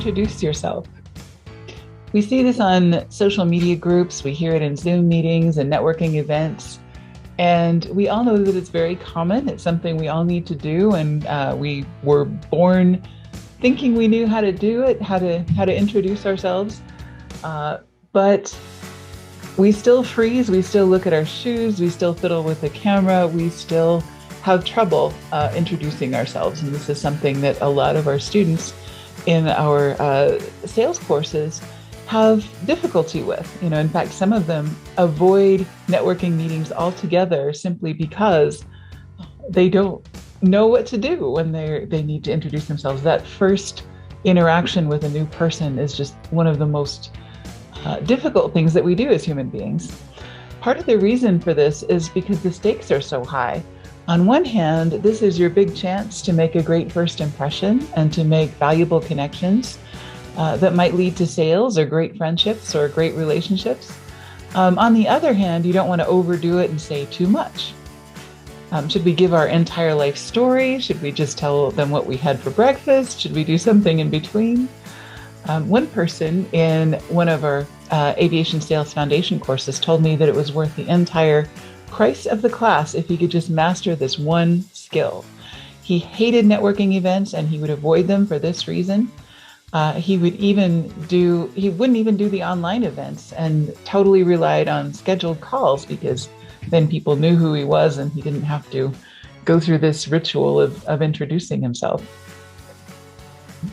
introduce yourself. We see this on social media groups, we hear it in Zoom meetings and networking events, and we all know that it's very common. It's something we all need to do, and we were born thinking we knew how to do it, how to introduce ourselves, but we still freeze, we still look at our shoes, we still fiddle with the camera, we still have trouble introducing ourselves. And this is something that a lot of our students in our sales courses have difficulty with. In fact, some of them avoid networking meetings altogether simply because they don't know what to do when they need to introduce themselves. That first interaction with a new person is just one of the most difficult things that we do as human beings. Part of the reason for this is because the stakes are so high. On one hand, this is your big chance to make a great first impression and to make valuable connections that might lead to sales or great friendships or great relationships. On the other hand, you don't want to overdo it and say too much. Should we give our entire life story? Should we just tell them what we had for breakfast? Should we do something in between? One person in one of our Aviation Sales Foundation courses told me that it was worth the entire price of the class if he could just master this one skill. He hated networking events and he would avoid them for this reason. He wouldn't even do the online events and totally relied on scheduled calls, because then people knew who he was and he didn't have to go through this ritual of introducing himself.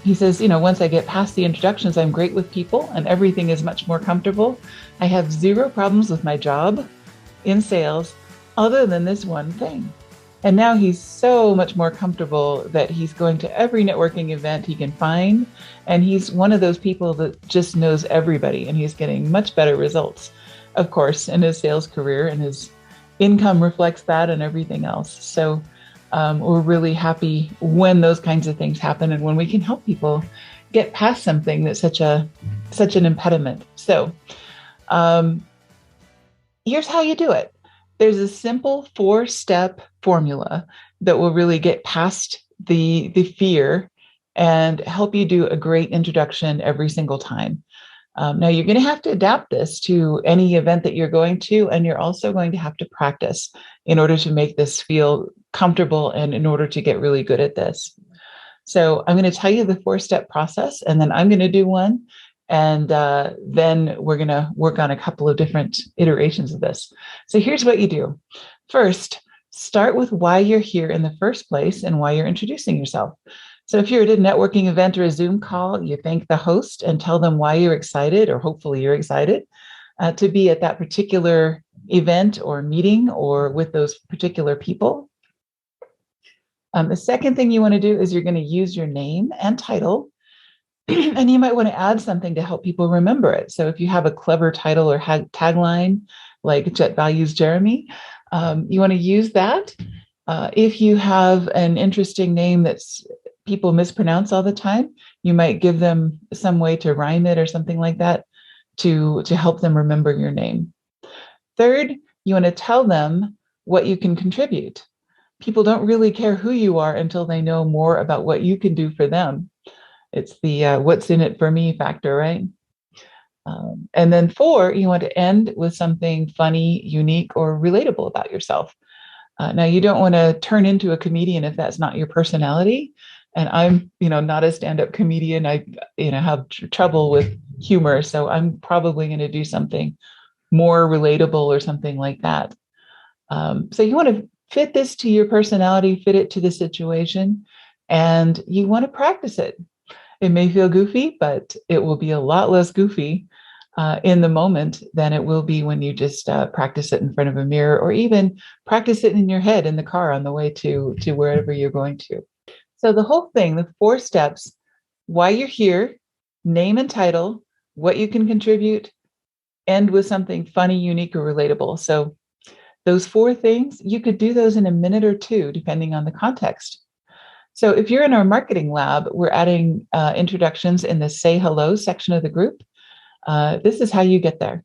He says, once I get past the introductions, I'm great with people and everything is much more comfortable. I have zero problems with my job in sales other than this one thing. And now he's so much more comfortable that he's going to every networking event he can find. And he's one of those people that just knows everybody, and he's getting much better results, of course, in his sales career, and his income reflects that and everything else. So we're really happy when those kinds of things happen and when we can help people get past something that's such an impediment. So here's how you do it. There's a simple 4-step formula that will really get past the fear and help you do a great introduction every single time. Now, you're going to have to adapt this to any event that you're going to, and you're also going to have to practice in order to make this feel comfortable and in order to get really good at this. So I'm going to tell you the 4-step process, and then I'm going to do one. And then we're going to work on a couple of different iterations of this. So here's what you do. First, start with why you're here in the first place and why you're introducing yourself. So if you're at a networking event or a Zoom call, you thank the host and tell them why you're excited, or hopefully you're excited to be at that particular event or meeting or with those particular people. The second thing you want to do is you're going to use your name and title. And you might want to add something to help people remember it. So if you have a clever title or tagline like Jet Values Jeremy, you want to use that. If you have an interesting name that's people mispronounce all the time, you might give them some way to rhyme it or something like that to help them remember your name. Third, you want to tell them what you can contribute. People don't really care who you are until they know more about what you can do for them. It's the what's in it for me factor, right? And then 4, you want to end with something funny, unique, or relatable about yourself. Now, you don't want to turn into a comedian if that's not your personality. And I'm, not a stand-up comedian. I, have trouble with humor. So I'm probably going to do something more relatable or something like that. So you want to fit this to your personality, fit it to the situation, and you want to practice it. It may feel goofy, but it will be a lot less goofy in the moment than it will be when you just practice it in front of a mirror, or even practice it in your head in the car on the way to wherever you're going to. So the whole thing, the 4 steps: why you're here, name and title, what you can contribute, end with something funny, unique, or relatable. So those 4 things, you could do those in a minute or 2, depending on the context. So if you're in our marketing lab, we're adding introductions in the say hello section of the group. This is how you get there.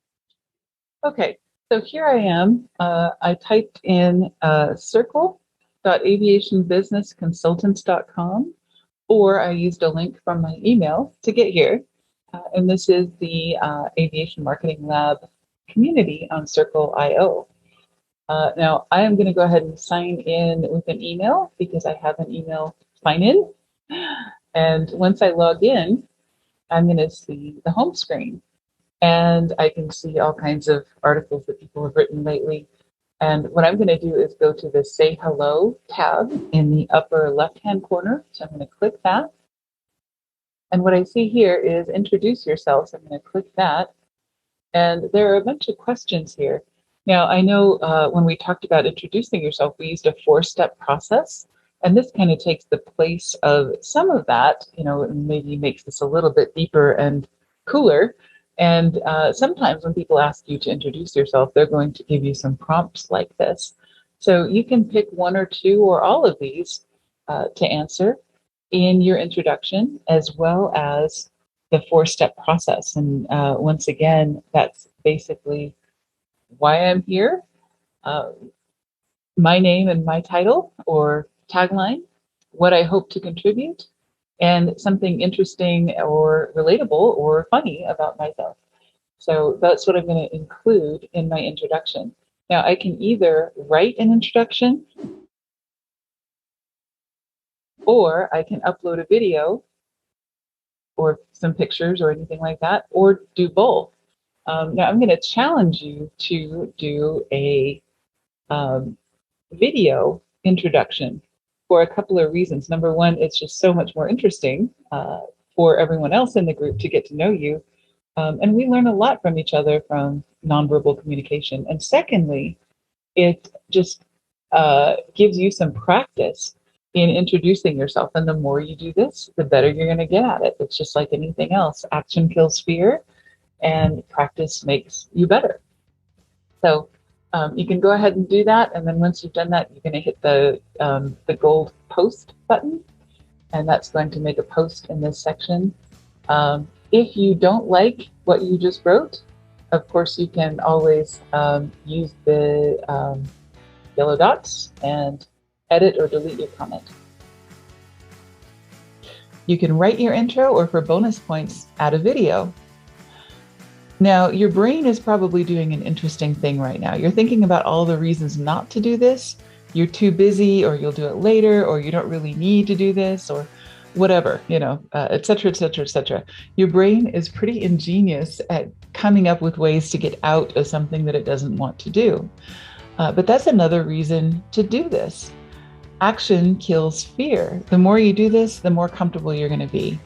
Okay, so here I am. I typed in circle.aviationbusinessconsultants.com. or I used a link from my email to get here. And this is the Aviation Marketing Lab community on Circle.io. Now, I am going to go ahead and sign in with an email because I have an email sign in. And once I log in, I'm going to see the home screen. And I can see all kinds of articles that people have written lately. And what I'm going to do is go to the Say Hello tab in the upper left-hand corner. So I'm going to click that. And what I see here is introduce yourself. So I'm going to click that. And there are a bunch of questions here. Now, I know when we talked about introducing yourself, we used a 4-step process. And this kind of takes the place of some of that, and maybe makes this a little bit deeper and cooler. And sometimes when people ask you to introduce yourself, they're going to give you some prompts like this. So you can pick one or two or all of these to answer in your introduction, as well as the 4-step process. And once again, that's basically why I'm here, my name and my title or tagline, what I hope to contribute, and something interesting or relatable or funny about myself. So that's what I'm going to include in my introduction. Now, I can either write an introduction, or I can upload a video or some pictures or anything like that, or do both. Now, I'm going to challenge you to do a video introduction for a couple of reasons. Number one, it's just so much more interesting for everyone else in the group to get to know you. And we learn a lot from each other from nonverbal communication. And secondly, it just gives you some practice in introducing yourself. And the more you do this, the better you're going to get at it. It's just like anything else. Action kills fear, and practice makes you better. So you can go ahead and do that. And then once you've done that, you're going to hit the gold post button. And that's going to make a post in this section. If you don't like what you just wrote, of course, you can always use the yellow dots and edit or delete your comment. You can write your intro, or for bonus points, add a video. Now, your brain is probably doing an interesting thing right now. You're thinking about all the reasons not to do this. You're too busy, or you'll do it later, or you don't really need to do this, or whatever, et cetera, et cetera, et cetera. Your brain is pretty ingenious at coming up with ways to get out of something that it doesn't want to do. But that's another reason to do this. Action kills fear. The more you do this, the more comfortable you're going to be.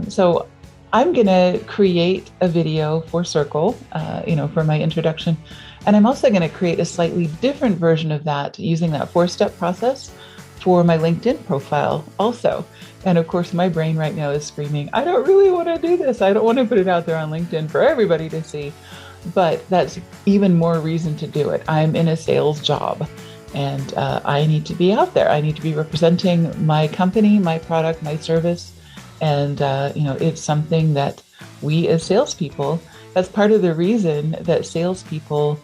So I'm going to create a video for Circle, for my introduction. And I'm also going to create a slightly different version of that using that 4-step process for my LinkedIn profile also. And of course, my brain right now is screaming, I don't really want to do this. I don't want to put it out there on LinkedIn for everybody to see. But that's even more reason to do it. I'm in a sales job, and I need to be out there. I need to be representing my company, my product, my service. And, it's something that we as salespeople, that's part of the reason that salespeople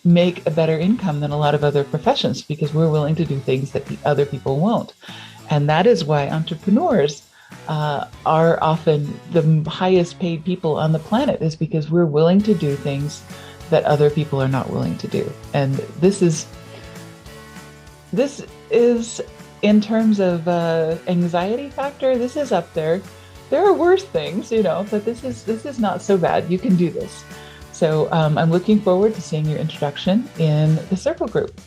make a better income than a lot of other professions, because we're willing to do things that the other people won't. And that is why entrepreneurs are often the highest paid people on the planet, is because we're willing to do things that other people are not willing to do. And this is in terms of anxiety factor, this is up there. There are worse things, but this is not so bad. You can do this. So I'm looking forward to seeing your introduction in the Circle group.